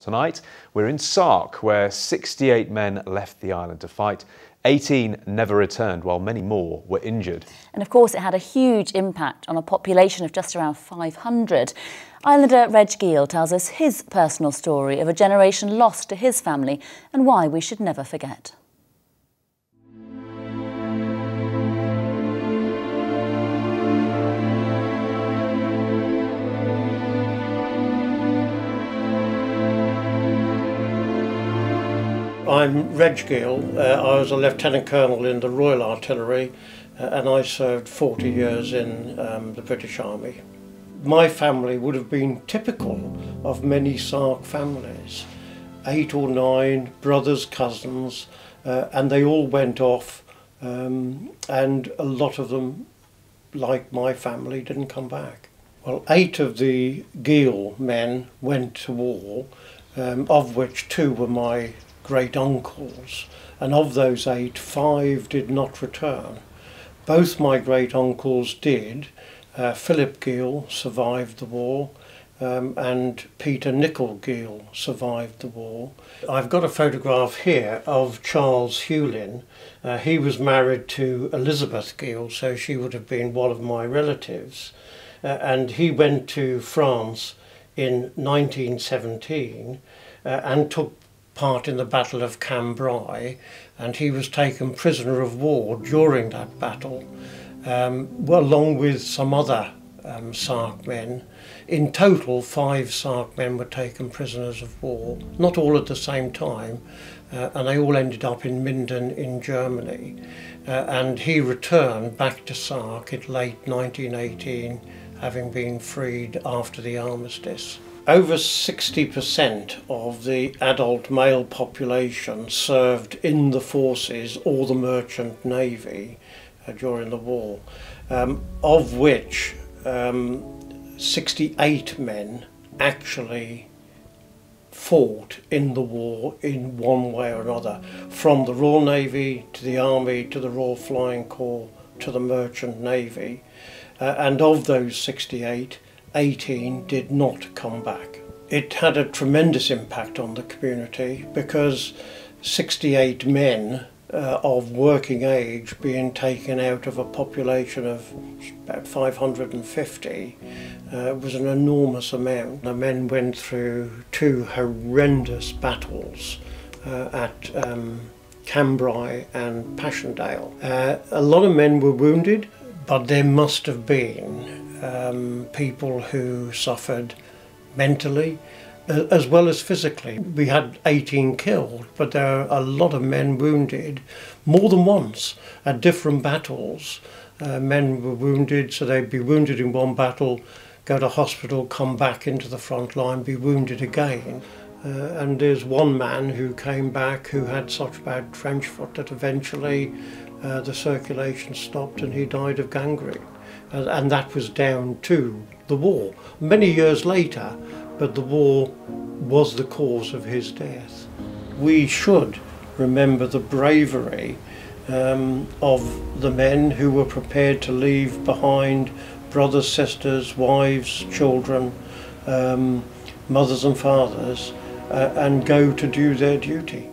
Tonight, we're in Sark, where 68 men left the island to fight. 18 never returned, while many more were injured. And of course, it had a huge impact on a population of just around 500. Islander Reg Guille tells us his personal story of a generation lost to his family and why we should never forget. I'm Reg Guille. I was a Lieutenant Colonel in the Royal Artillery and I served 40 years in the British Army. My family would have been typical of many Sark families. 8 or 9 brothers, cousins, and they all went off, and a lot of them, like my family, didn't come back. Well, 8 of the Guille men went to war, of which 2 were my great uncles, and of those 8, 5 did not return. Both my great uncles did. Philip Guille survived the war, and Peter Nicol Guille survived the war. I've got a photograph here of Charles Hewlin. He was married to Elizabeth Guille, so she would have been one of my relatives, and he went to France in 1917 and took part in the Battle of Cambrai, and he was taken prisoner of war during that battle, along with some other Sark men. In total, 5 Sark men were taken prisoners of war, not all at the same time, and they all ended up in Minden in Germany. And he returned back to Sark in late 1918, having been freed after the armistice. Over 60% of the adult male population served in the forces or the merchant navy during the war, of which 68 men actually fought in the war in one way or another, from the Royal Navy to the Army to the Royal Flying Corps to the merchant navy, and of those 68, 18 did not come back. It had a tremendous impact on the community because 68 men of working age being taken out of a population of about 550 was an enormous amount. The men went through 2 horrendous battles at Cambrai and Passchendaele. A lot of men were wounded, but there must have been people who suffered mentally as well as physically. We had 18 killed, but there are a lot of men wounded more than once at different battles. Men were wounded, so they'd be wounded in one battle, go to hospital, come back into the front line, be wounded again. And there's one man who came back who had such bad trench foot that eventually the circulation stopped and he died of gangrene. And that was down to the war. Many years later, but the war was the cause of his death. We should remember the bravery of the men who were prepared to leave behind brothers, sisters, wives, children, mothers and fathers, and go to do their duty.